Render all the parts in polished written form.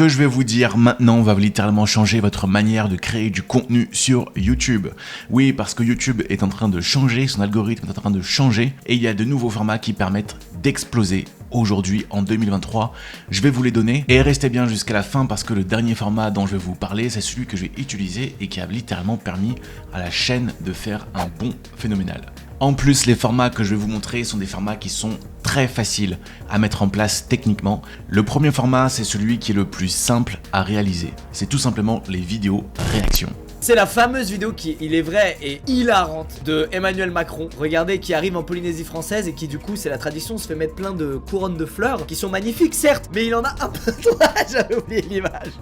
que je vais vous dire maintenant va littéralement changer votre manière de créer du contenu sur YouTube. Oui, parce que YouTube est en train de changer, son algorithme est en train de changer et il y a de nouveaux formats qui permettent d'exploser aujourd'hui en 2023. Je vais vous les donner et restez bien jusqu'à la fin parce que le dernier format dont je vais vous parler, c'est celui que j'ai utilisé et qui a littéralement permis à la chaîne de faire un bond phénoménal. En plus, les formats que je vais vous montrer sont des formats qui sont très faciles à mettre en place techniquement. Le premier format, c'est celui qui est le plus simple à réaliser. C'est tout simplement les vidéos réactions. C'est la fameuse vidéo qui, il est vrai, est hilarante de Emmanuel Macron. Regardez, qui arrive en Polynésie française et qui du coup, c'est la tradition, se fait mettre plein de couronnes de fleurs qui sont magnifiques certes, mais il en a un peu trop. J'avais oublié l'image.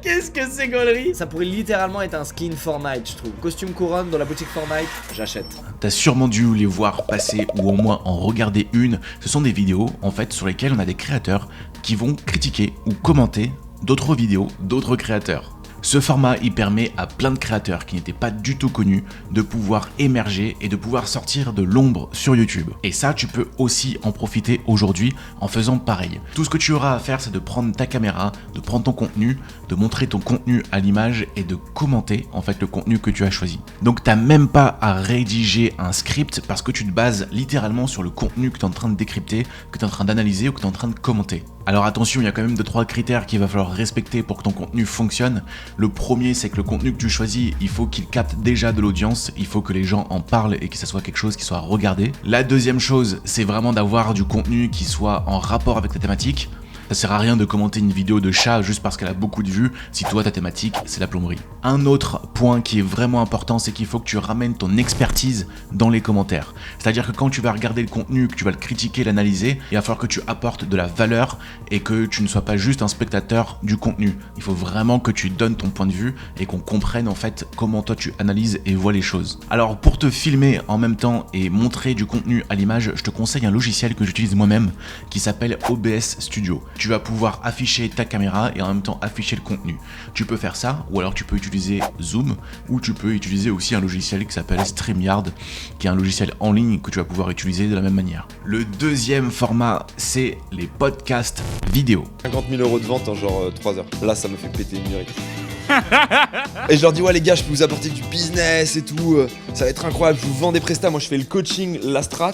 Qu'est-ce que c'est gaulerie? Ça pourrait littéralement être un skin Fortnite, je trouve. Costume couronne dans la boutique Fortnite, j'achète. T'as sûrement dû les voir passer ou au moins en regarder une. Ce sont des vidéos en fait sur lesquelles on a des créateurs qui vont critiquer ou commenter d'autres vidéos d'autres créateurs. Ce format, il permet à plein de créateurs qui n'étaient pas du tout connus de pouvoir émerger et de pouvoir sortir de l'ombre sur YouTube. Et ça, tu peux aussi en profiter aujourd'hui en faisant pareil. Tout ce que tu auras à faire, c'est de prendre ta caméra, de prendre ton contenu, de montrer ton contenu à l'image et de commenter en fait le contenu que tu as choisi. Donc, t'as même pas à rédiger un script parce que tu te bases littéralement sur le contenu que tu es en train de décrypter, que tu es en train d'analyser ou que tu es en train de commenter. Alors attention, il y a quand même 2-3 critères qu'il va falloir respecter pour que ton contenu fonctionne. Le premier, c'est que le contenu que tu choisis, il faut qu'il capte déjà de l'audience, il faut que les gens en parlent et que ça soit quelque chose qui soit regardé. La deuxième chose, c'est vraiment d'avoir du contenu qui soit en rapport avec ta thématique. Ça sert à rien de commenter une vidéo de chat juste parce qu'elle a beaucoup de vues si toi ta thématique c'est la plomberie. Un autre point qui est vraiment important, c'est qu'il faut que tu ramènes ton expertise dans les commentaires. C'est-à-dire que quand tu vas regarder le contenu, que tu vas le critiquer, l'analyser, il va falloir que tu apportes de la valeur et que tu ne sois pas juste un spectateur du contenu. Il faut vraiment que tu donnes ton point de vue et qu'on comprenne en fait comment toi tu analyses et vois les choses. Alors pour te filmer en même temps et montrer du contenu à l'image, je te conseille un logiciel que j'utilise moi-même qui s'appelle OBS Studio. Tu vas pouvoir afficher ta caméra et en même temps afficher le contenu. Tu peux faire ça, ou alors tu peux utiliser Zoom, ou tu peux utiliser aussi un logiciel qui s'appelle StreamYard, qui est un logiciel en ligne que tu vas pouvoir utiliser de la même manière. Le deuxième format, c'est les podcasts vidéo. 50 000 € de vente en genre 3 heures. Là, ça me fait péter une mûrie. Et je leur dis ouais les gars, je peux vous apporter du business et tout, ça va être incroyable, je vous vends des prestats, moi je fais le coaching, la strat.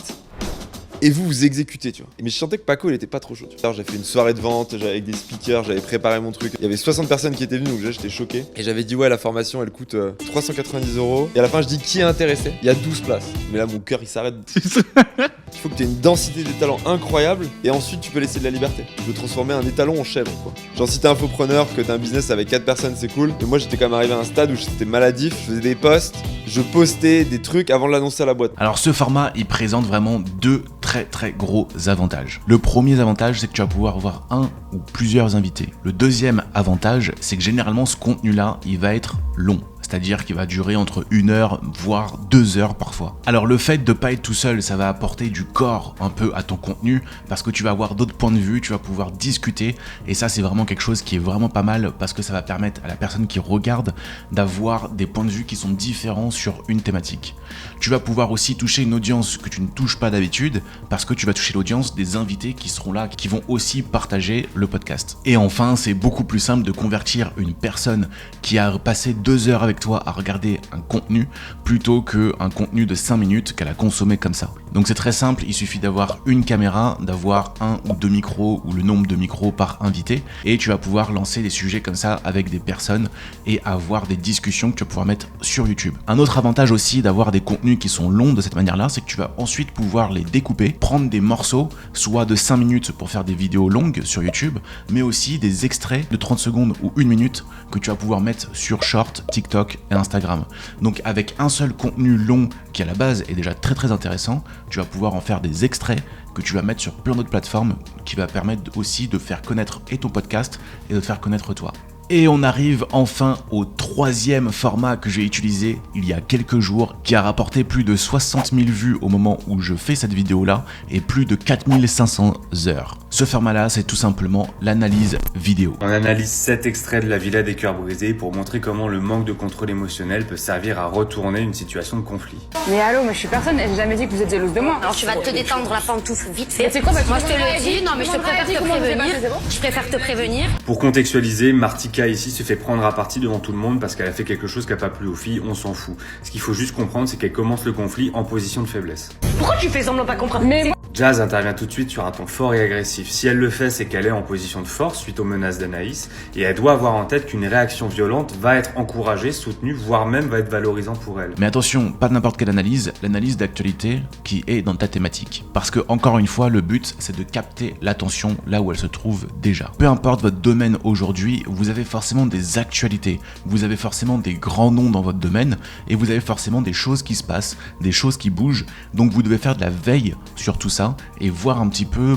Et vous exécutez, tu vois. Mais je sentais que Paco, il était pas trop chaud. Alors, j'ai fait une soirée de vente, avec des speakers, j'avais préparé mon truc. Il y avait 60 personnes qui étaient venues, donc déjà, j'étais choqué. Et j'avais dit, ouais, la formation, elle coûte 390 €. Et à la fin, je dis, qui est intéressé? Il y a 12 places. Mais là, mon cœur, il s'arrête. Il faut que tu aies une densité d'étalons incroyable. Et ensuite, tu peux laisser de la liberté. Tu peux transformer un étalon en chèvre, quoi. Genre, si t'es infopreneur, que t'as un business avec 4 personnes, c'est cool. Mais moi, j'étais quand même arrivé à un stade où j'étais maladif, je faisais des posts, je postais des trucs avant de l'annoncer à la boîte. Alors, ce format, il présente vraiment deux très gros avantages. Le premier avantage, c'est que tu vas pouvoir avoir un ou plusieurs invités. Le deuxième avantage, c'est que généralement ce contenu-là, il va être long. C'est-à-dire qu'il va durer entre 1 heure, voire 2 heures parfois. Alors le fait de pas être tout seul, ça va apporter du corps un peu à ton contenu, parce que tu vas avoir d'autres points de vue, tu vas pouvoir discuter, et ça c'est vraiment quelque chose qui est vraiment pas mal, parce que ça va permettre à la personne qui regarde d'avoir des points de vue qui sont différents sur une thématique. Tu vas pouvoir aussi toucher une audience que tu ne touches pas d'habitude, parce que tu vas toucher l'audience des invités qui seront là, qui vont aussi partager le podcast. Et enfin, c'est beaucoup plus simple de convertir une personne qui a passé 2 heures avec toi à regarder un contenu plutôt qu'un contenu de 5 minutes qu'elle a consommé comme ça. Donc c'est très simple, il suffit d'avoir une caméra, d'avoir 1 ou 2 micros ou le nombre de micros par invité et tu vas pouvoir lancer des sujets comme ça avec des personnes et avoir des discussions que tu vas pouvoir mettre sur YouTube. Un autre avantage aussi d'avoir des contenus qui sont longs de cette manière-là, c'est que tu vas ensuite pouvoir les découper, prendre des morceaux, soit de 5 minutes pour faire des vidéos longues sur YouTube, mais aussi des extraits de 30 secondes ou 1 minute que tu vas pouvoir mettre sur Short, TikTok et Instagram. Donc avec un seul contenu long qui à la base est déjà très intéressant, tu vas pouvoir en faire des extraits que tu vas mettre sur plein d'autres plateformes qui va permettre aussi de faire connaître et ton podcast et de te faire connaître toi. Et on arrive enfin au troisième format que j'ai utilisé il y a quelques jours, qui a rapporté plus de 60 000 vues au moment où je fais cette vidéo là, et plus de 4500 heures. Ce format là, c'est tout simplement l'analyse vidéo. On analyse 7 extraits de La Villa des cœurs brisés pour montrer comment le manque de contrôle émotionnel peut servir à retourner une situation de conflit. Mais allô, mais je suis personne, j'ai jamais dit que vous êtes jalouse de moi. Alors tu vas te détendre la pantoufle vite fait. Mais c'est quoi, bah, Moi je tu te m'as le dit, dis, non mais je tu préfère m'as dit te comment vous avez prévenir. passé, c'est bon. Je préfère te prévenir. Pour contextualiser, Martika ici se fait prendre à partie devant tout le monde parce qu'elle a fait quelque chose qui n'a pas plu aux filles, on s'en fout. Ce qu'il faut juste comprendre, c'est qu'elle commence le conflit en position de faiblesse. Pourquoi tu fais semblant pas comprendre? Mais moi... Jazz intervient tout de suite sur un ton fort et agressif. Si elle le fait, c'est qu'elle est en position de force suite aux menaces d'Anaïs, et elle doit avoir en tête qu'une réaction violente va être encouragée, soutenue, voire même va être valorisante pour elle. Mais attention, pas n'importe quelle analyse, l'analyse d'actualité qui est dans ta thématique. Parce que, encore une fois, le but, c'est de capter l'attention là où elle se trouve déjà. Peu importe votre domaine aujourd'hui, vous avez forcément des actualités, vous avez forcément des grands noms dans votre domaine, et vous avez forcément des choses qui se passent, des choses qui bougent, donc vous devez faire de la veille sur tout ça, et voir un petit peu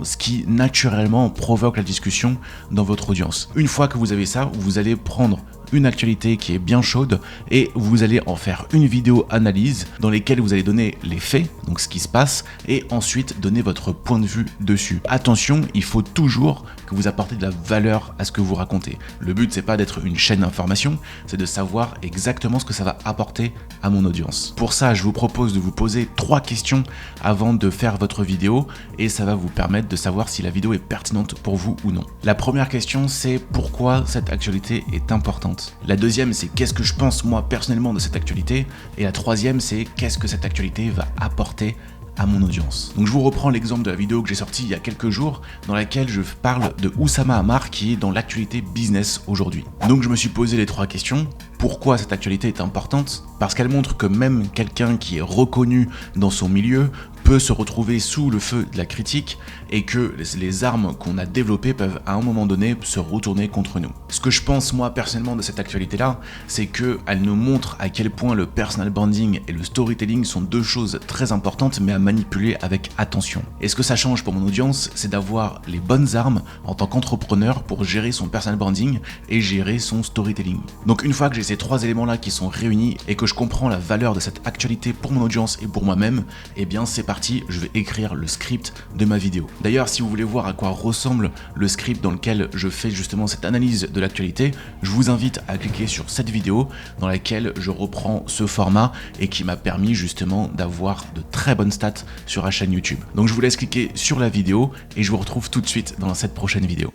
ce qui naturellement provoque la discussion dans votre audience. Une fois que vous avez ça, vous allez prendre une actualité qui est bien chaude et vous allez en faire une vidéo analyse dans laquelle vous allez donner les faits, donc ce qui se passe, et ensuite donner votre point de vue dessus. Attention, il faut toujours que vous apportez de la valeur à ce que vous racontez. Le but, c'est pas d'être une chaîne d'information, c'est de savoir exactement ce que ça va apporter à mon audience. Pour ça, je vous propose de vous poser 3 questions avant de faire votre vidéo et ça va vous permettre de savoir si la vidéo est pertinente pour vous ou non. La première question, c'est pourquoi cette actualité est importante. La deuxième, c'est qu'est-ce que je pense moi personnellement de cette actualité. Et la troisième, c'est qu'est-ce que cette actualité va apporter à mon audience. Donc je vous reprends l'exemple de la vidéo que j'ai sortie il y a quelques jours dans laquelle je parle de Oussama Ammar qui est dans l'actualité business aujourd'hui. Donc je me suis posé les 3 questions. Pourquoi cette actualité est importante? Parce qu'elle montre que même quelqu'un qui est reconnu dans son milieu peut se retrouver sous le feu de la critique et que les armes qu'on a développées peuvent à un moment donné se retourner contre nous. Ce que je pense moi personnellement de cette actualité-là, c'est qu'elle nous montre à quel point le personal branding et le storytelling sont 2 choses très importantes mais à manipuler avec attention. Et ce que ça change pour mon audience, c'est d'avoir les bonnes armes en tant qu'entrepreneur pour gérer son personal branding et gérer son storytelling. Donc une fois que j'ai ces 3 éléments-là qui sont réunis et que je comprends la valeur de cette actualité pour mon audience et pour moi-même, eh bien c'est parti, je vais écrire le script de ma vidéo. D'ailleurs, si vous voulez voir à quoi ressemble le script dans lequel je fais justement cette analyse de l'actualité, je vous invite à cliquer sur cette vidéo dans laquelle je reprends ce format et qui m'a permis justement d'avoir de très bonnes stats sur la chaîne YouTube. Donc je vous laisse cliquer sur la vidéo et je vous retrouve tout de suite dans cette prochaine vidéo.